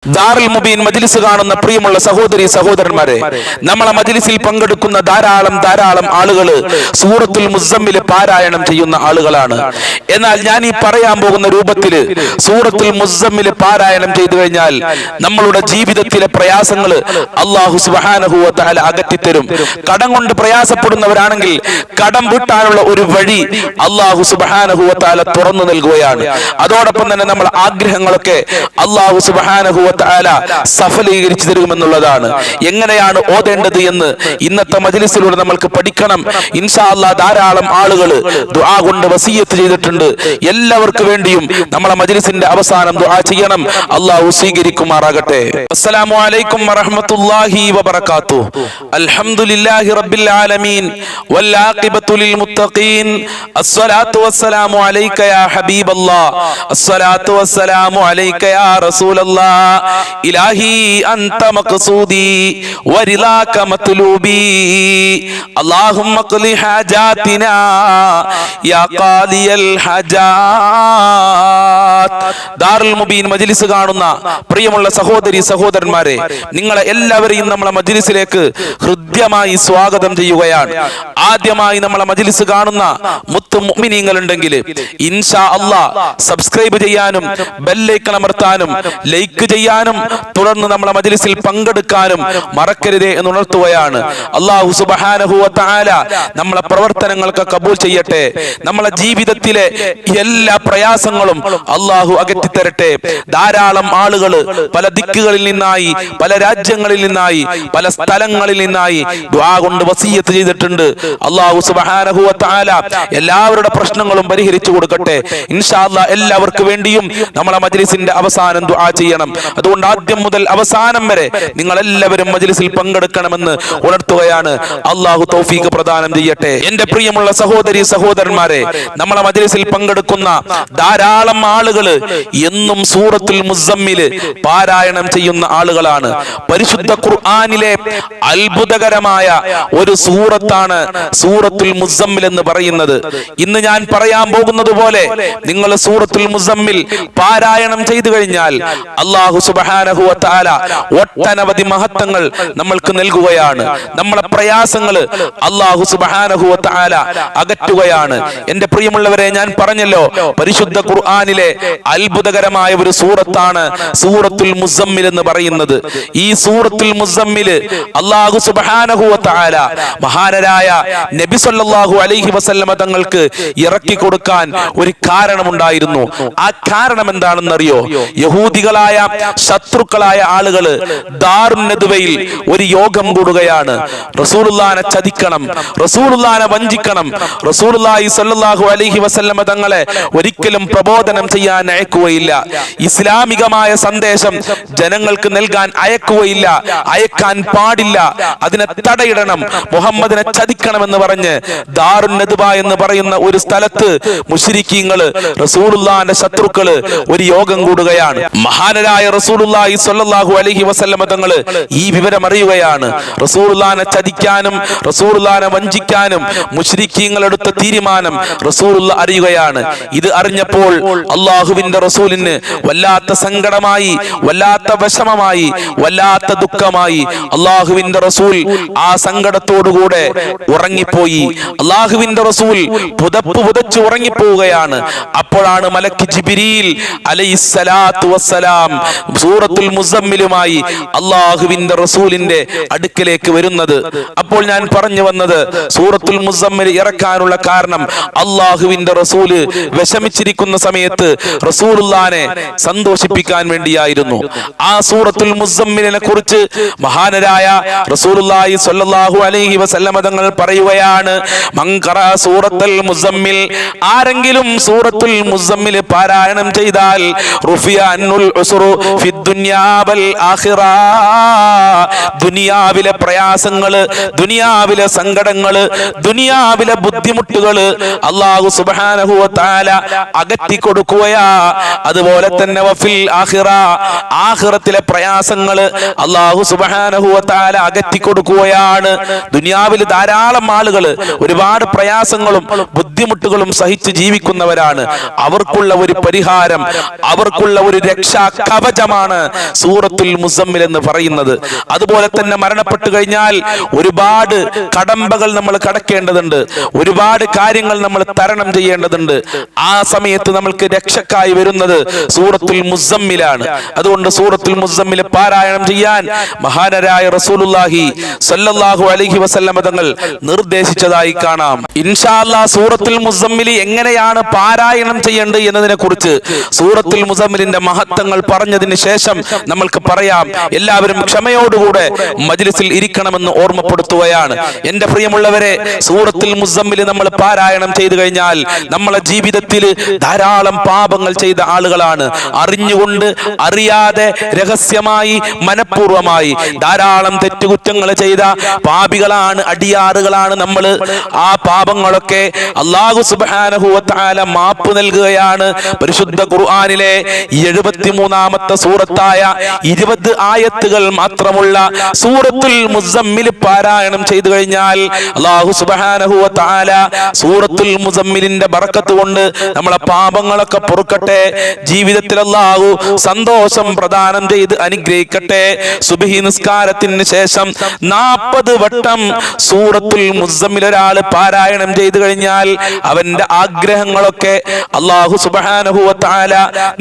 ദാറുൽ മുബീൻ മജ്ലിസ് കാണുന്ന പ്രിയമുള്ള സഹോദരി സഹോദരന്മാരെ, നമ്മളെ മജ്ലിസിൽ പങ്കെടുക്കുന്ന ധാരാളം ആളുകൾ സൂറത്തുൽ മുസമ്മിൽ പാരായണം ചെയ്യുന്ന ആളുകളാണ്. എന്നാൽ ഞാൻ ഈ പറയാൻ പോകുന്ന രൂപത്തിൽ സൂറത്തുൽ മുസമ്മിൽ പാരായണം ചെയ്തു കഴിഞ്ഞാൽ നമ്മളുടെ ജീവിതത്തിലെ പ്രയാസങ്ങൾ അല്ലാഹു സുബ്ഹാനഹു വ തആല അകറ്റിത്തരും. കടം കൊണ്ട് പ്രയാസപ്പെടുന്നവരാണെങ്കിൽ കടം വീട്ടാനുള്ള ഒരു വഴി അല്ലാഹു സുബ്ഹാനഹു വ തആല തുറന്നു നൽകുകയാണ്. അതോടൊപ്പം തന്നെ നമ്മുടെ ആഗ്രഹങ്ങളൊക്കെ അല്ലാഹു സുബ്ഹാനഹു സഫലീകരിച്ചു തരുമെന്നുള്ളതാണ്. എങ്ങനെയാണ് ഓതേണ്ടത് എന്ന് ഇന്നത്തെ മജ്ലിസിലൂടെ നമ്മൾക്ക് പഠിക്കണം. ഇൻഷാ അല്ലാഹ് ധാരാളം ആളുകൾ ദുആ കൊണ്ട് വസിയത്ത് ചെയ്തിട്ടുണ്ട്. എല്ലാവർക്കും വേണ്ടിയും നമ്മളെ മജ്ലിസിന്റെ അവസാനം ദുആ ചെയ്യണം. അല്ലാഹു സ്വീകരിക്കുമാറാകട്ടെ. അസ്സലാമു അലൈക്കും വറഹ്മത്തുള്ളാഹി വബറകാതുഹു. അൽഹംദുലില്ലാഹി റബ്ബിൽ ആലമീൻ വൽ ആഖിബത്തു ലിൽ മുത്തഖീൻ. അസ്സലാത്തു വസ്സലാമു അലൈക യാ ഹബീബല്ലാഹ്. അസ്സലാത്തു വസ്സലാമു അലൈക യാ റസൂലല്ലാഹ്. ഇലാഹി അൻത മഖ്സൂദി വരിലാക മത്ലൂബി. അല്ലാഹുമ്മ ഖ്ലി ഹാജാതിനാ യാ ഖാദിയൽ ഹാജാത്ത്. ദാറുൽ മുബീൻ മജ്ലിസ് കാണുന്ന പ്രിയമുള്ള സഹോദരി സഹോദരന്മാരെ, നിങ്ങളെ എല്ലാവരെയും നമ്മളെ മജ്ലിസിലേക്ക് ഹൃദ്യമായി സ്വാഗതം ചെയ്യുകയാണ്. ആദ്യമായി നമ്മളെ മജ്ലിസ് കാണുന്ന മുത്തു മുഅ്മിനീങ്ങൾ ഉണ്ടെങ്കിൽ ഇൻഷാ അല്ലാഹ് സബ്സ്ക്രൈബ് ചെയ്യാനും ബെല്ലൈക്കൺ അമർത്താനും ലൈക്ക് ചെയ്യാനും തുടർന്ന് നമ്മളെ മജ്ലിസിൽ പങ്കെടുക്കാനും മറക്കരുതേ എന്ന് ഉണർത്തുകയാണ്. അല്ലാഹു സുബ്ഹാനഹു വ തആല നമ്മളെ പ്രവർത്തനങ്ങൾക്ക് കബൂൽ ചെയ്യട്ടെ. നമ്മളെ ജീവിതത്തിലെ എല്ലാ പ്രയാസങ്ങളും അല്ലാഹു അകറ്റി തരട്ടെ. ധാരാളം ആളുകൾ പല ദിക്കുകളിൽ നിന്നായി, പല രാജ്യങ്ങളിൽ നിന്നായി, പല സ്ഥലങ്ങളിൽ നിന്നായി ദുആ കൊണ്ട് വസിയത്ത് ചെയ്തിട്ടുണ്ട്. അല്ലാഹു സുബ്ഹാനഹു വ തആല എല്ലാവരുടെ പ്രശ്നങ്ങളും പരിഹരിച്ചു കൊടുക്കട്ടെ. ഇൻഷാ അല്ലാഹ് എല്ലാവർക്കും വേണ്ടിയും നമ്മളെ മജ്ലിസിന്റെ അവസാനം ദുആ ചെയ്യണം. അതുകൊണ്ട് ആദ്യം മുതൽ അവസാനം വരെ നിങ്ങൾ എല്ലാവരും മജ്ലിസിൽ പങ്കെടുക്കണമെന്ന് ഉണർത്തുകയാണ്. അല്ലാഹു തൗഫീഖ് പ്രദാനം ചെയ്യട്ടെ. എന്റെ പ്രിയമുള്ള സഹോദരി സഹോദരന്മാരെ, നമ്മളെ മജ്ലിസിൽ പങ്കെടുക്കുന്ന ധാരാളം ആളുകൾ എന്നും സൂറത്തുൽ മുസമ്മിൽ പാരായണം ചെയ്യുന്ന ആളുകളാണ്. പരിശുദ്ധ ഖുർആനിലെ അത്ഭുതകരമായ ഒരു സൂറത്താണ് സൂറത്തുൽ മുസമ്മിൽ എന്ന് പറയുന്നത്. ഇന്ന് ഞാൻ പറയാൻ പോകുന്നത് പോലെ നിങ്ങൾ സൂറത്തുൽ മുസമ്മിൽ പാരായണം ചെയ്തു കഴിഞ്ഞാൽ അല്ലാഹു സുബ്ഹാനഹു വ തആല ഒട്ടനവധി മഹത്വങ്ങൾ നമ്മൾക്ക് നൽകുകയാണ്. നമ്മളെ പ്രയാസങ്ങൾ അല്ലാഹു സുബ്ഹാനഹു വ തആല അകറ്റുകയാണ്. എന്റെ പ്രിയമുള്ളവരെ, ഞാൻ പറഞ്ഞല്ലോ പരിശുദ്ധ ഖുർആനിലെ അത്ഭുതകരമായ ഒരു സൂറത്താണ് സൂറത്തുൽ മുസമ്മിൽ എന്ന് പറയുന്നത്. ഈ സൂറത്തുൽ മുസമ്മിൽ അല്ലാഹു സുബ്ഹാനഹു വ തആല മഹാനരായ നബി സല്ലല്ലാഹു അലൈഹി വസല്ലമ തങ്ങൾക്ക് ഇറക്കി കൊടുക്കാൻ ഒരു കാരണമുണ്ടായിരുന്നു. ആ കാരണം എന്താണെന്നറിയോ? യഹൂദികളായ ശത്രുക്കളായ ആളുകൾ ദാറുൻ നദ്വയിൽ ഒരു യോഗം കൂടുകയാണ്. റസൂലുള്ളാഹിനെ ചതിക്കണം, റസൂലുള്ളാഹിനെ വഞ്ചിക്കണം, റസൂലുള്ളാഹി സ്വല്ലല്ലാഹു അലൈഹി വസല്ലമ തങ്ങളെ ഒരിക്കലും പ്രബോധനം ചെയ്യാൻ അയക്കുകയില്ല, ഇസ്ലാമികമായ സന്ദേശം ജനങ്ങൾക്ക് നൽകാൻ അയക്കുകയില്ല, അയക്കാൻ പാടില്ല, അതിനെ തടയിടണം, മുഹമ്മദിനെ ചതിക്കണമെന്ന് പറഞ്ഞ് ദാറുൻ നദ്വ എന്ന് പറയുന്ന ഒരു സ്ഥലത്ത് മുശ്രിക്കീങ്ങൾ, റസൂലുള്ളാഹിന്റെ ശത്രുക്കൾ ഒരു യോഗം കൂടുകയാണ്. മഹാനരായ റസൂലുള്ളാഹി സ്വല്ലല്ലാഹു അലൈഹി വസല്ലമ തങ്ങൾ ഈ വിവരം അറിയുകയാണ്. റസൂലുള്ളാഹിനെ ചതിക്കാനും റസൂലുള്ളാഹിനെ വഞ്ചിക്കാനും മുശ്രിക്കീങ്ങൾ എടുത്ത തീരുമാനം റസൂലുള്ള അറിയുകയാണ്. ഇത് അറിഞ്ഞപ്പോൾ അല്ലാഹുവിന്റെ റസൂലിന് വല്ലാത്ത സങ്കടമായി, വല്ലാത്ത വിഷമമായി, വല്ലാത്ത ദുഃഖമായി. അല്ലാഹുവിന്റെ റസൂൽ ആ സങ്കടത്തോടുകൂടെ ഉറങ്ങിപ്പോയി. അല്ലാഹുവിന്റെ റസൂൽ പുതച്ചു ഉറങ്ങിപ്പോവുകയാണ്. അപ്പോഴാണ് മലക്ക് ജിബ്രീൽ അലൈഹിസ്സലാത്തു വസ്സലാം സൂറത്തുൽ മുസമ്മിലുമായി അല്ലാഹുവിന്റെ റസൂലിന്റെ അടുക്കലേക്ക് വരുന്നത്. അപ്പോൾ ഞാൻ പറഞ്ഞു വന്നത്, സൂറത്തുൽ മുസമ്മിൽ ഇറക്കാനുള്ള കാരണം അല്ലാഹുവിന്റെ റസൂല് വിഷമിച്ചിരിക്കുന്ന സമയത്ത് റസൂലുള്ളാഹിനെ സന്തോഷിപ്പിക്കാൻ വേണ്ടിയായിരുന്നു. ആ സൂറത്തുൽ മുസമ്മിലിനെ കുറിച്ച് മഹാനരായ റസൂലുള്ളാഹി സ്വല്ലല്ലാഹു അലൈഹി വസല്ലമ തങ്ങൾ പറയുകയാണ്, മൻ ഖറഅ സൂറത്തുൽ മുസമ്മിൽ, ആരെങ്കിലും സൂറത്തുൽ മുസമ്മിൽ പാരായണം ചെയ്താൽ റുഫിയ അന്നുൽ ഉസ്റു ഫിദ് ദുനിയാ വൽ ആഖിറ, ദുനിയാവിലെ പ്രയാസങ്ങള്, ദുനിയാവിലെ സങ്കടങ്ങള്, ദുനിയാവിലെ ബുദ്ധിമുട്ടുകള് അല്ലാഹു സുബ്ഹാനഹു വ തആല അകറ്റി കൊടുക്കുകയാ. അതുപോലെ തന്നെ വഫിൽ ആഖിറ, ആഖിറത്തിലെ പ്രയാസങ്ങള് അല്ലാഹു സുബ്ഹാനഹു വ തആല അകറ്റി കൊടുക്കുകയാണ്. ദുനിയാവിൽ ധാരാളം ആളുകൾ ഒരുപാട് പ്രയാസങ്ങളും ബുദ്ധിമുട്ടുകളും സഹിച്ച് ജീവിക്കുന്നവരാണ്. അവർക്കുള്ള ഒരു പരിഹാരം, അവർക്കുള്ള ഒരു രക്ഷാ കവചം ഭാഗമാണ് സൂറത്തുൽ മുസമ്മിൽ എന്ന് പറയുന്നത്. അതുപോലെ തന്നെ മരണപ്പെട്ടു കഴിഞ്ഞാൽ ഒരുപാട് കടമ്പകൾ നമ്മൾ കടക്കേണ്ടതുണ്ട്, ഒരുപാട് കാര്യങ്ങൾ നമ്മൾ തരണം ചെയ്യേണ്ടതുണ്ട്. ആ സമയത്ത് നമ്മൾക്ക് രക്ഷക്കായി വരുന്നത് സൂറത്തുൽ മുസമ്മിലാണ്. അതുകൊണ്ട് സൂറത്തുൽ മുസമ്മിൽ പാരായണം ചെയ്യാൻ മഹാനരായ റസൂലുള്ളാഹി സ്വല്ലല്ലാഹു അലൈഹി വസല്ലം തങ്ങൾ നിർദ്ദേശിച്ചതായി കാണാം. ഇൻഷാ അല്ലാഹ് സൂറത്തുൽ മുസമ്മിൽ എങ്ങനെയാണ് പാരായണം ചെയ്യേണ്ടത് എന്നതിനെ കുറിച്ച് സൂറത്തുൽ മുസമ്മിലിന്റെ മഹത്വങ്ങൾ പറഞ്ഞതിന് ശേഷം നമ്മൾക്ക് പറയാം. എല്ലാവരും ക്ഷമയോടുകൂടെ മജ്ലിസിൽ ഇരിക്കണമെന്ന് ഓർമ്മപ്പെടുത്തുകയാണ്. എന്റെ പ്രിയമുള്ളവരെ, സൂറത്തുൽ മുസമ്മിൽ നമ്മൾ പാരായണം ചെയ്തു കഴിഞ്ഞാൽ നമ്മളെ ജീവിതത്തിൽ ധാരാളം പാപങ്ങൾ ചെയ്ത ആളുകളാണ്. അറിഞ്ഞുകൊണ്ട് അറിയാതെ രഹസ്യമായി മനഃപൂർവമായി ധാരാളം തെറ്റുകുറ്റങ്ങൾ ചെയ്ത പാപികളാണ്, അടിയാറുകളാണ് നമ്മൾ. ആ പാപങ്ങളൊക്കെ അല്ലാഹു സുബ്ഹാനഹു വ തആല മാപ്പ് നൽകുകയാണ്. പരിശുദ്ധ ഖുർആനിലെ 73ാമത്തെ സൂറത്തായ 20 ആയത്തുകൾ മാത്രമുള്ള സൂറത്തുൽ മുസമ്മിൽ പാരായണം ചെയ്തു കഴിഞ്ഞാൽ അല്ലാഹു സുബ്ഹാനഹു വ തആല സൂറത്തുൽ മുസമ്മിലിന്റെ ബറക്കത്ത് കൊണ്ട് നമ്മളെ പാപങ്ങളൊക്കെ പൊറുക്കട്ടെ. ജീവിതത്തിൽ അല്ലാഹു സന്തോഷം പ്രദാനം ചെയ്ത് അനുഗ്രഹിക്കട്ടെ. സുബ്ഹി നിസ്കാരത്തിന് ശേഷം 40 വട്ടം സൂറത്തുൽ മുസമ്മിൽ ഒരാൾ പാരായണം ചെയ്തു കഴിഞ്ഞാൽ അവന്റെ ആഗ്രഹങ്ങളൊക്കെ അല്ലാഹു സുബ്ഹാനഹു വ തആല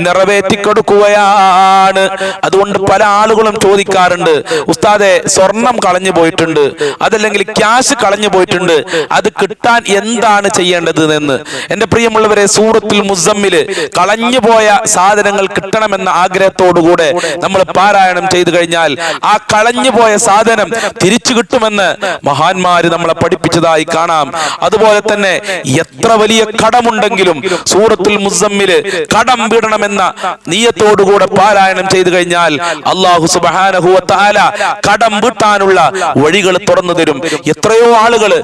നിറവേറ്റി കൊടുക്കുകയാണ്. അതുകൊണ്ട് പല ആളുകളും ചോദിക്കാറുണ്ട്, ഉസ്താദെ സ്വർണം കളഞ്ഞു പോയിട്ടുണ്ട്, അതല്ലെങ്കിൽ ക്യാഷ് കളഞ്ഞു പോയിട്ടുണ്ട്, അത് കിട്ടാൻ എന്താണ് ചെയ്യേണ്ടത് എന്ന്. എന്റെ പ്രിയമുള്ളവരെ, സൂറത്തുൽ മുസമ്മില് കളഞ്ഞുപോയ സാധനങ്ങൾ കിട്ടണമെന്ന ആഗ്രഹത്തോടുകൂടെ നമ്മൾ പാരായണം ചെയ്തു കഴിഞ്ഞാൽ ആ കളഞ്ഞുപോയ സാധനം തിരിച്ചു കിട്ടുമെന്ന് മഹാന്മാര് നമ്മളെ പഠിപ്പിച്ചതായി കാണാം. അതുപോലെ തന്നെ എത്ര വലിയ കടമുണ്ടെങ്കിലും സൂറത്തുൽ മുസമ്മില് കടം വിടണമെന്ന നിയ്യത്തോടുകൂടെ പാരായണം ചെയ്തു കഴിഞ്ഞാൽ അല്ലാഹു സുബ്ഹാനഹു വ തആല കടം വീട്ടാനുള്ള വഴികൾ തുറന്നു തരും. എത്രയോ ആളുകള്,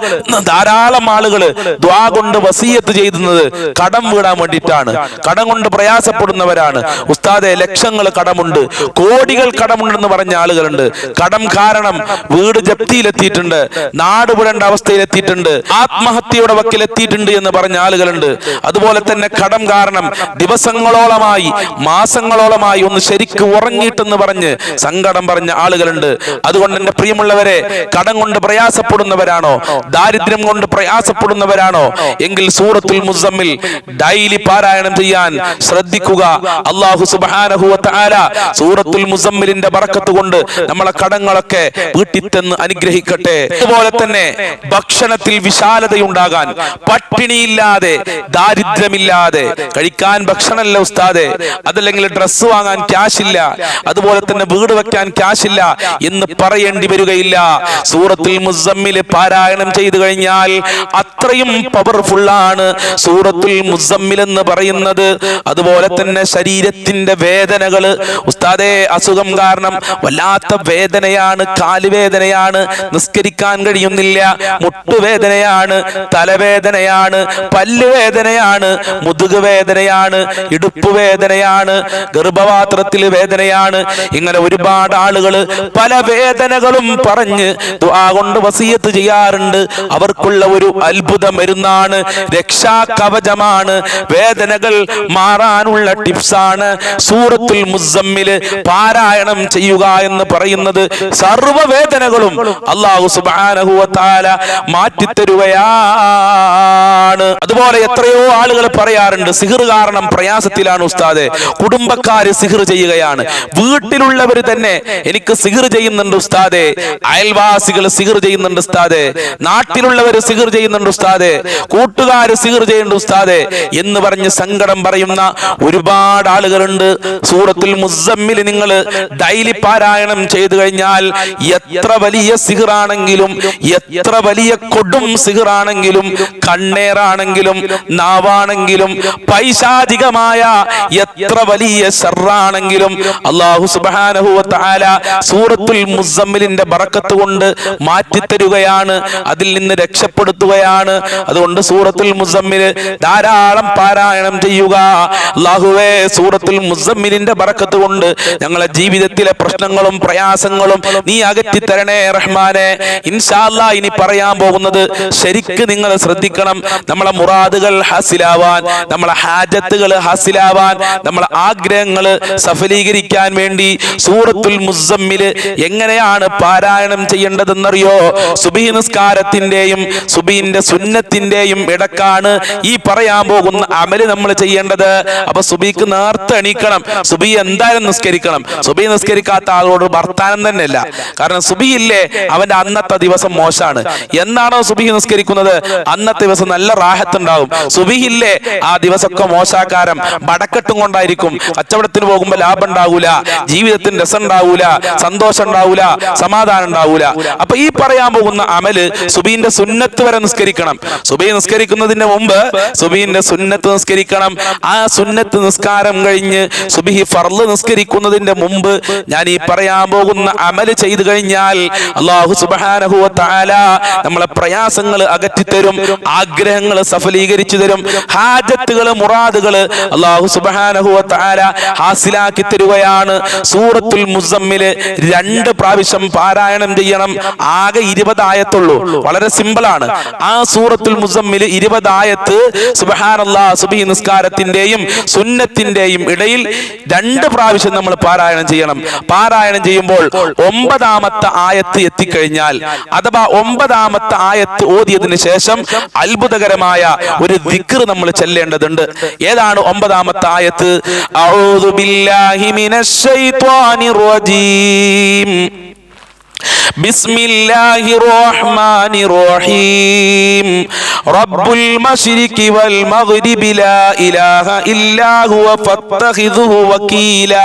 ധാരാളം ആളുകള് ദുആ കൊണ്ട് വസിയത്ത് ചെയ്യുന്നത് കടം വീടാൻ വേണ്ടിയിട്ടാണ്. കടം കൊണ്ട് പ്രയാസപ്പെടുന്നവരാണ്. ഉസ്താദെ ലക്ഷങ്ങൾ കടമുണ്ട്, കോടികൾ കടമുണ്ടെന്ന് പറഞ്ഞ ആളുകളുണ്ട്. കടം കാരണം വീട് ജപ്തിയിലെത്തിയിട്ടുണ്ട്, നാട് വിടേണ്ട അവസ്ഥയിലെത്തിയിട്ടുണ്ട്, ആത്മഹത്യയുടെ വക്കിലെത്തിയിട്ടുണ്ട് എന്ന് പറഞ്ഞ ആളുകളുണ്ട്. അതുപോലെ തന്നെ കടം കാരണം ദിവസങ്ങളോളമായി മാസങ്ങളോളമായി ഒന്ന് ശരിക്കും ഉറങ്ങിയിട്ടെന്ന് പറഞ്ഞ് സങ്കടം പറഞ്ഞ ആളുകളുണ്ട്. അതുകൊണ്ട് എന്റെ പ്രിയമുള്ളവരെ, കടം കൊണ്ട് പ്രയാസപ്പെടുന്നവരാണോ, ദാരിദ്ര്യം കൊണ്ട് പ്രയാസപ്പെടുന്നവരാണോ എങ്കിൽ സൂറത്തുൽ മുസമ്മിൽ ഡെയിലി പാരായണം ചെയ്യാൻ ശ്രദ്ധിക്കുക. അല്ലാഹു സുബ്ഹാനഹു വ തആല സൂറത്തുൽ മുസമ്മിലിന്റെ ബറക്കത്ത് കൊണ്ട് നമ്മളെ കടങ്ങളൊക്കെ വീട്ടിത്തെന്ന് അനുഗ്രഹിക്കട്ടെ. അതുപോലെ തന്നെ ഭക്ഷണത്തിൽ വിശാലതയുണ്ടാകാൻ, പട്ടിണിയില്ലാതെ ദാരിദ്ര്യമില്ലാതെ കഴിക്കാൻ ഭക്ഷണമല്ല ഉസ്താദെ, അതല്ലെങ്കിൽ ഡ്രസ്സ് വാങ്ങാൻ ക്യാഷ് ഇല്ല, അതുപോലെ തന്നെ വീട് വെക്കാൻ ക്യാഷ് ഇല്ല എന്ന് പറയേണ്ടി വരികയില്ല. സൂറത്തുൽ മുസമ്മിൽ പാരായണം ചെയ്തു കഴിഞ്ഞാൽ അത്രയും പവർഫുൾ ആണ് സൂറത്തുൽ മുസമ്മിൽ എന്ന് പറയുന്നത്. അതുപോലെ തന്നെ ശരീരത്തിന്റെ വേദനകള്, ഉസ്താദെ അസുഖം കാരണം വല്ലാത്ത വേദനയാണ്, കാലുവേദനയാണ്, നിസ്കരിക്കാൻ കഴിയുന്നില്ല, മുട്ടുവേദനയാണ്, തലവേദനയാണ്, പല്ലുവേദനയാണ്, മുതുക് വേദനയാണ്, ഇടുപ്പ് വേദനയാണ്, ഗർഭപാത്രത്തിൽ വേദനയാണ്. ഇങ്ങനെ ഒരുപാട് ആളുകൾ പല വേദനകളും പറഞ്ഞ് ദുആ കൊണ്ട് വസിയത്ത് ചെയ്യാറുണ്ട്. അവർക്കുള്ള ഒരു അത്ഭുത മരുന്നാണ്, രക്ഷാ കവചമാണ്, വേദനകൾ മാറാനുള്ള ടിപ്സാണ് സൂറത്തുൽ മുസമ്മില് പാരായണം ചെയ്യുക എന്ന് പറയുന്നത്. സർവ്വ വേദനകളും അല്ലാഹു സുബ്ഹാനഹു വ തആല മാറ്റിത്തരുകയാണ്. അതുപോലെ എത്രയോ ആളുകൾ പറയാറുണ്ട്, സിഹർ കാരണം പ്രയാസത്തിലാണ് ഉസ്താദെ, കുടുംബക്കാര് സിഹർ ചെയ്യുകയാണ്, വീട്ടിലുള്ളവർ തന്നെ എനിക്ക് സിഹർ ചെയ്യുന്നുണ്ട് ഉസ്താദെ, അയൽവാസികൾ സിഹർ ചെയ്യുന്നുണ്ട് ഉസ്താദെ, നാട്ടിലുള്ളവർ സിഹർ ചെയ്യുന്നുണ്ട് ഉസ്താദെ, കൂട്ടുകാര് സിഹർ ചെയ്യുന്നുണ്ട് ഉസ്താദെ എന്ന് പറഞ്ഞ് സങ്കടം പറയുന്ന ഒരുപാട് ആളുകളുണ്ട്. സൂറത്തുൽ മുസമ്മിൽ നിങ്ങൾ ഡെയിലി പാരായണം ചെയ്തു കഴിഞ്ഞാൽ എത്ര വലിയ സിഹറാണെങ്കിലും, എത്ര വലിയ കൊടും സിഹറാണെങ്കിലും, കണ്ണേറാണെങ്കിലും, നാവാണെങ്കിലും, പൈശാചികമായ എത്ര വലിയ ശർറാണെങ്കിലും അല്ലാഹു സുബ്ഹാനഹു വ തആല സൂറത്തുൽ മുസമ്മിലിന്റെ ബറക്കത്ത് കൊണ്ട് മാറ്റിത്തരുകയാണ്, അതിൽ നിന്ന് രക്ഷപ്പെടുത്തുകയാണ്. അതുകൊണ്ട് സൂറത്തുൽ മുസമ്മിൽ ധാരാളം പാരായണം ചെയ്യുക. അല്ലാഹുവേ, സൂറത്തുൽ മുസമ്മിലിന്റെ ബറക്കത്ത് കൊണ്ട് ഞങ്ങളെ ജീവിതത്തിലെ പ്രശ്നങ്ങളും പ്രയാസങ്ങളും നീ അകറ്റി തരണേ റഹ്മാനെ. ഇൻഷാ അല്ലാഹ് ഇനി പറയാൻ പോകുന്നത് ശരിക്ക് നിങ്ങൾ ശ്രദ്ധിക്കണം. നമ്മളെ മുറാദുകൾ ഹാസിലാവാൻ, നമ്മളെ ഹാജത്തുകൾ ഹാസിലാവാൻ, നമ്മളെ ആഗ്രഹങ്ങൾ സഫലീകരിക്കാൻ വേണ്ടി സൂറത്തുൽ മുസമ്മിൽ എങ്ങനെയാണ് പാരായണം ചെയ്യേണ്ടതെന്നറിയോ? സുബഹി നിസ്കാരത്തിന്റെയും സുബഹിന്റെ സുന്നത്തിന്റെയും ഇടക്കാണ് ഈ പറയാൻ പോകുന്ന അമല് നമ്മൾ ചെയ്യേണ്ടത്. അപ്പൊ സുബഹിക്ക് നേരത്തെ എണീക്കണം. സുബഹി എന്തായാലും നിസ്കരിക്കണം. സുബഹി നിസ്കരിക്കാത്ത ആളോട് വർത്താനം തന്നെയല്ല. കാരണം സുബഹി ഇല്ലേ, അവന്റെ അന്നത്തെ ദിവസം മോശമാണ്. എന്നാണോ സുബഹി നിസ്കരിക്കുന്നത് അന്നത്തെ ദിവസം നല്ല റാഹത്തുണ്ടാവും. സുബഹി ഇല്ലേ, ആ ദിവസമൊക്കെ മോശാക്കാരം ബടക്കെട്ടും കൊണ്ടായിരിക്കും. കച്ചവടത്തിന് പോകുമ്പോൾ ലാഭം ഉണ്ടാവൂല, ജീവിതത്തിന് രസം ഉണ്ടാവൂല, സന്തോഷം ഉണ്ടാവൂല, സമാധാനം ഉണ്ടാവൂല. അപ്പൊ ഈ പറയാൻ പോകുന്ന അമല് സുബഹിന്റെ സുന്നത്ത് വരെ നിസ്കരിക്കണം. സുബഹി നിസ്കരിക്കുന്നതിന് മുമ്പ് സുബഹിന്റെ സുന്നത്ത് നിസ്കരിക്കണം. ആ സുന്നത്ത് നിസ്കാരം കഴിഞ്ഞ് സുബഹി ഫർള് നിസ്കരിക്കുന്നതിന്റെ മുമ്പ് ഞാൻ ഈ പറയാൻ പോകുന്ന അമല് ചെയ്തു കഴിഞ്ഞാൽ അല്ലാഹു സുബ്ഹാനഹു വ തആല നമ്മളെ പ്രയാസങ്ങൾ അകറ്റിത്തരും, ആഗ്രഹങ്ങൾ സഫലീകരിച്ചു തരും, ഹാജത്തുകൾ മുറാദുകൾ അല്ലാഹു സുബ്ഹാനഹു വ തആല ഹാസിലാക്കി തരുകയാണ്. സൂറത്തുൽ മുസമ്മിൽ 2 പ്രാവശ്യം പാരായണം ചെയ്യണം. ആകെ 20 ആയത്തുള്ളൂ, വളരെ സിമ്പിൾ ആണ്. ആ സൂറത്തുൽ മുസമ്മിൽ 20 ആയത്ത് സുബ്ഹാനല്ലാഹ് സുബഹി നിസ്കാരത്തിന്റെയും സുന്നത്തിന്റെയും ഇടയിൽ 2 പ്രാവശ്യം നമ്മൾ പാരായണം ചെയ്യണം. പാരായണം ചെയ്യുമ്പോൾ 9ാമത്തെ ആയത്ത് എത്തിക്കഴിഞ്ഞാൽ അഥവാ 9ാമത്തെ ആയത്ത് ഓതിയതിനു ശേഷം അത്ഭുതകരമായ ഒരു ദിക്ർ നമ്മൾ ചൊല്ലേണ്ടതുണ്ട്. ഏതാണ് 9ാമത്തെ ആയത്ത്? അഊദു ബില്ലാഹി മിനശ് ശൈത്വാനിർ റജീം ബിസ്മില്ലാഹിർ റഹ്മാനിർ റഹീം റബ്ബുൽ മശ്രിഖി വൽ മഗ്രിബി ലാ ഇലാഹ ഇല്ലാ ഹുവ ഫത്തഖിദുഹു വകീലാ.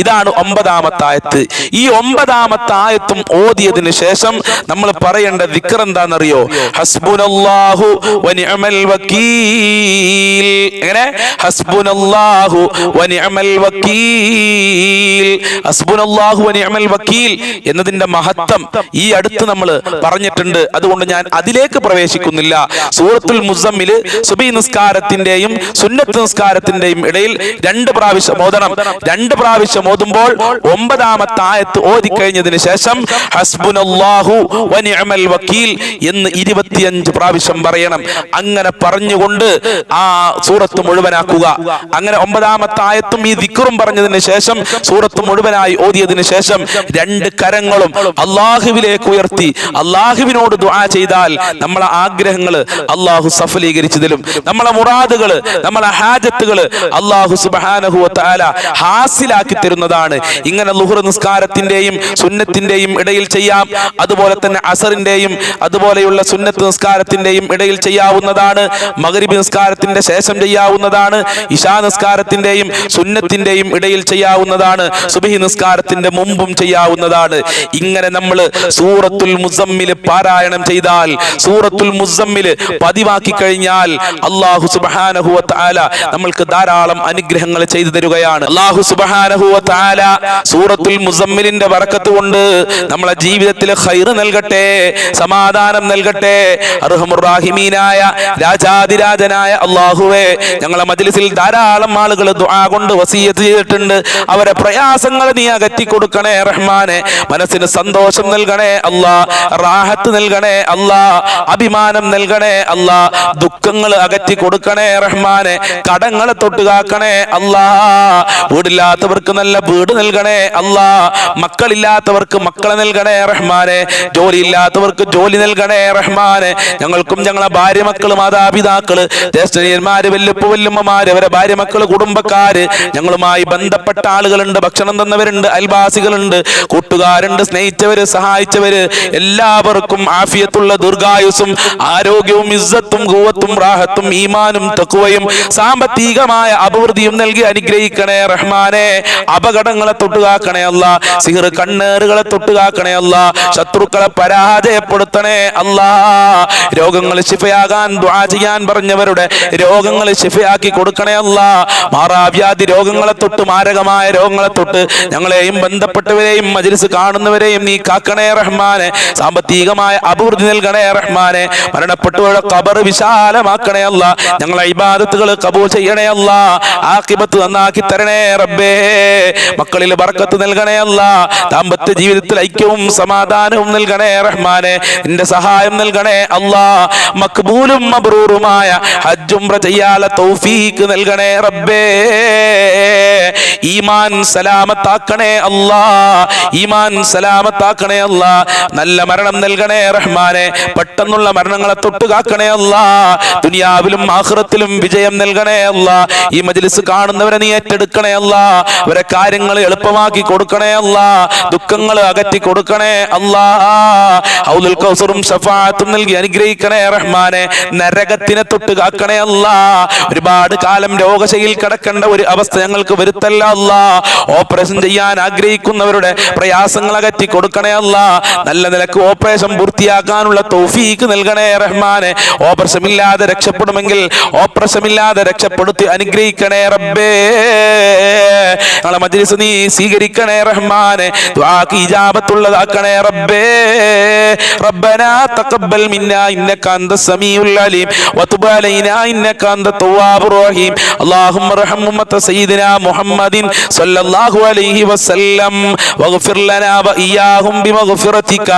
ഇതാണ് 9ാമത്തെ ആയത്ത്. ഈ 9ാമത്തെ ആയത്തും ഓതിയതിനു ശേഷം നമ്മൾ പറയേണ്ട ദിക്ർ എന്താണെന്നറിയോ? ഹസ്ബുനല്ലാഹു വ നിഅമൽ വകീൽ. എങ്ങനെ? ഹസ്ബുനല്ലാഹു വ നിഅമൽ വകീൽ. ഹസ്ബുനല്ലാഹു വ നിഅമൽ വകീൽ എന്നതിന്റെ മഹത്വം ഈ അടുത്ത് നമ്മൾ പറഞ്ഞിട്ടുണ്ട്. അതുകൊണ്ട് ഞാൻ അതിലേക്ക് പ്രവേശിക്കുന്നില്ല. സൂറത്തുൽ മുസമ്മിൽ സുബഹി നിസ്കാരത്തിന്റെയും സുന്നത്ത് നിസ്കാരത്തിന്റെയും ഇടയിൽ 2 പ്രാവശ്യം ഓതണം. 2 പ്രാവശ്യം ഓതുമ്പോൾ 9ാമത്തെ ആയത്ത് ഓതി കഴിഞ്ഞതിന് ശേഷം ഹസ്ബുനല്ലാഹു വ നിഅമൽ വകീൽ എന്ന് 25 പ്രാവശ്യം പറയണം. അങ്ങനെ പറഞ്ഞുകൊണ്ട് ആ സൂറത്ത് മുഴുവനാക്കുക. അങ്ങനെ 9ാമത്തെ ആയത്തും ഈ ദിക്റും പറഞ്ഞതിന് ശേഷം സൂറത്ത് മുഴുവനായി ഓതിയതിനു ശേഷം 2 കരങ്ങളും അല്ലാഹുവിലേക്ക് ഉയർത്തി അല്ലാഹുവിനോട് ദുആ ചെയ്താൽ നമ്മളെ ആഗ്രഹങ്ങൾ അല്ലാഹു സഫലീകരിച്ചു തരും. നമ്മളെ മുറാദുകൾ, നമ്മളെ ഹാജത്തുകൾ അല്ലാഹു സുബ്ഹാനഹു വ തആല ഹാസിലാക്കി തരുന്നതാണ്. ഇങ്ങനെ ളുഹ്ർ നിസ്കാരത്തിന്റെയും സുന്നത്തിന്റെയും ഇടയിൽ ചെയ്യാം. അതുപോലെ തന്നെ അസറിന്റെയും അതുപോലെയുള്ള സുന്നത്ത് നിസ്കാരത്തിന്റെയും ഇടയിൽ ചെയ്യാവുന്നതാണ്. മഗ്രിബ് നിസ്കാരത്തിന്റെ ശേഷം ചെയ്യാവുന്നതാണ്. ഇശാ നിസ്കാരത്തിന്റെയും സുന്നത്തിന്റെയും ഇടയിൽ ചെയ്യാവുന്നതാണ്. സുബ്ഹി നിസ്കാരത്തിന്റെ മുമ്പും ചെയ്യാവുന്നതാണ്. ഇങ്ങനെ നമ്മൾ സൂറത്തുൽ മുസമ്മിൽ പാരായണം ചെയ്താൽ, സൂറത്തുൽ മുസമ്മിൽ പതിവാക്കി കഴിഞ്ഞാൽ അല്ലാഹു സുബ്ഹാനഹു വ തആല നമ്മൾക്ക് ധാരാളം അനുഗ്രഹങ്ങൾ ചെയ്തു തരുകയാണ്. അല്ലാഹു സുബ്ഹാനഹു വ തആല സൂറത്തുൽ മുസമ്മിലിന്റെ ബറക്കത്ത് കൊണ്ട് നമ്മളെ ജീവിതത്തിൽ ഖൈർ നൽകട്ടെ, സമാധാനം നൽകട്ടെ. അർഹമുർ റഹീമീനായ രാജാതിരാജനായ അല്ലാഹുവേ, ഞങ്ങളെ മജ്ലിസിൽ ധാരാളം ആളുകൾ ദുആ കൊണ്ട് വസിയത്ത് ചെയ്തിട്ടുണ്ട്. അവരെ പ്രയാസങ്ങൾ നീ അകറ്റി കൊടുക്കണേ റഹ്മാനെ. മനസ്സിന് സന്തോഷം നൽകണേ അല്ലാ, റാഹത്ത് നൽകണേ അല്ലാ, അഭിമാനം നൽകണേ അല്ലാ, ദുഃഖങ്ങൾ അകറ്റി കൊടുക്കണേ റഹ്മാനെ. കടങ്ങളെ തൊട്ടുകാക്കണേ അല്ലാ, വീടില്ലാത്തവർക്ക് നല്ല വീട് നൽകണേ അല്ലാ, മക്കളില്ലാത്തവർക്ക് മക്കളെ നൽകണേ റഹ്മാനെ, ജോലി ഇല്ലാത്തവർക്ക് ജോലി നൽകണേ റഹ്മാനെ. ഞങ്ങൾക്കും ഞങ്ങളെ ഭാര്യ മക്കള്, മാതാപിതാക്കള്, ജ്യേഷ്ഠന്മാര്, വല്ലുപ്പ വല്ലുമ്മമാര്, അവരെ ഭാര്യ മക്കള്, കുടുംബക്കാര്, ഞങ്ങളുമായി ബന്ധപ്പെട്ട ആളുകളുണ്ട്, ഭക്ഷണം തന്നവരുണ്ട്, അയൽവാസികളുണ്ട്, കൂട്ടുകാരുണ്ട്, സ്നേഹിച്ചവര്, സഹായിച്ചവര്, എല്ലാവർക്കും ആഫിയത്തുള്ള ദീർഘായുസ്സും ആരോഗ്യവും ഇസ്സത്തും ഖുവത്തും റാഹത്തും ഈമാനും തഖ്വയും സാമ്പത്തികമായ അഭിവൃദ്ധിയും നൽകി അനുഗ്രഹിക്കണേ റഹ്മാനെ. അപകടങ്ങളെ തൊട്ടുകാക്കണേ അല്ലാ, സിഹർ കണ്ണേറുകളെ തൊട്ടുകാക്കണേ അല്ലാ, ശത്രുക്കളെ പരാജയപ്പെടുത്തണേ അല്ലാ. രോഗങ്ങൾ ശിഫയാകാൻ ദുആ ചെയ്യാൻ പറഞ്ഞവരുടെ രോഗങ്ങൾ ശിഫയാക്കി കൊടുക്കണേ അല്ലാ. മാറാവ്യാധി രോഗങ്ങളെ തൊട്ട്, മാരകമായ രോഗങ്ങളെ തൊട്ട് ഞങ്ങളെയും ബന്ധപ്പെട്ടവരെയും മജ്ലിസ് കാണുന്നവരെയും നീ കാക്കണേ റഹ്മാനെ. സാമ്പത്തികമായ അഭിവൃദ്ധി നൽകണേ റഹ്മാനെ. മരണ മരണപ്പെട്ടവരുടെ ഖബർ വിശാലമാക്കണേ അല്ല. ഞങ്ങളെ ഇബാദത്തുകൾ കബൂൽ ചെയ്യണേ അല്ല. ആഖിബത്ത് നന്നാക്കി തരണേ റബ്ബേ. മക്കളിൽ ബർക്കത്ത് നൽകണേ അല്ല. ദാമ്പത്യ ജീവിതത്തിൽ ഐക്യവും സമാധാനവും നൽകണേ റഹ്മാനെ. നിന്റെ സഹായം നൽകണേ അല്ലാ. മഖ്ബൂലും മബ്റൂറുമായ ഹജ്ജ് ഉംറ ചെയ്യാല തൗഫീഖ് നൽകണേ റബ്ബേ. ഈമാൻ സലാമത്താക്കണേ അല്ലാ. ഈമാൻ സലാമത്താക്കണേ അല്ലാ. നല്ല മരണം നൽകണേ റഹ്മാനെ. പെട്ടെന്നുള്ള മരണങ്ങളെ തൊട്ടുകാക്കണേ അല്ലാ. ദുനിയാവിലും ആഖിറത്തിലും വിജയം നൽകണേ അല്ലാ. ഈ മജ്ലിസ് കാണുന്നവരെ നീ ഏറ്റെടുക്കണേ അല്ലാ. അവരെ കാര്യങ്ങൾ എളുപ്പമാക്കി കൊടുക്കണേ അല്ലാ. ദുഃഖങ്ങൾ അകറ്റി കൊടുക്കണേ അല്ലാ. ഹൗലുൽ കൗസറും ശഫാഅത്തും നൽകി അനുഗ്രഹിക്കണേ റഹ്മാനെ. നരകത്തിനെ തൊട്ട് കാക്കണേ അല്ലാ. ഒരുപാട് കാലം രോഗശയിൽ കിടക്കേണ്ട ഒരു അവസ്ഥ ഞങ്ങൾക്ക് വരുത്തല്ല അല്ലാ. ഓപ്പറേഷൻ ചെയ്യാൻ ആഗ്രഹിക്കുന്നവരുടെ പ്രയാസങ്ങൾ അകറ്റി കൊടുക്കണേ അല്ലാ. നല്ല നിലക്ക് ഓപ്പറേഷൻ പൂർത്തിയാക്കാനുള്ള തൗഫീഖ് നൽകണേ റഹ്മാനെ. ഓപ്പറേഷൻ ഇല്ലാതെ രക്ഷപ്പെടുമെങ്കിൽ ഓപ്പറേഷൻ ഇല്ലാതെ രക്ഷപ്പെടുത്തി അനുഗ്രഹിക്കണേ റബ്ബേ. ഞങ്ങളെ മജ്ലിസ് നീ സ്വീകരിക്കണേ റഹ്മാനെ. ദുആക്ക് ഇജാബത്തുള്ളതാക്കണേ റബ്ബേ. റബ്ബനാ തഖബ്ബൽ മിന്നാ ഇന്നക അൻതസ് സമീഉൽ അലീം വതുബ് അലൈനാ ഇന്നക അൻതത് തവ്വാബുർ റഹീം. അല്ലാഹുമ്മ റഹം ഉമ്മത സയ്യിദിനാ മുഹമ്മദിൻ സ്വല്ലല്ലാഹു അലൈഹി വസല്ലം വഗ്ഫിർ ലനാ വഇയ്യാഹും ബിമഗ്ഫിറതിക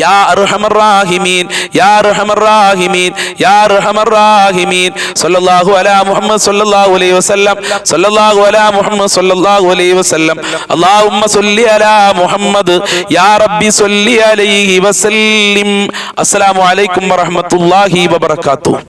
യാ അർഹമർ റഹീമീൻ യാ അർഹമർ റഹീമീൻ യാ അർഹമർ റഹീമീൻ. സ്വല്ലല്ലാഹു അലാ മുഹമ്മദ് സ്വല്ലല്ലാഹു അലൈഹി വസല്ലം സ്വല്ലല്ലാഹു അലാ മുഹമ്മദ് സ്വല്ലല്ലാഹു അലൈഹി വസല്ലം. അല്ലാഹുമ്മ സ്വല്ലി അലാ മുഹമ്മദ് യാ റബ്ബി സ്വല്ലി അലൈഹി വസല്ലിം. അസ്സലാമു അലൈക്കും വറഹ്മത്തുള്ളാഹി വബറകാതുഹു.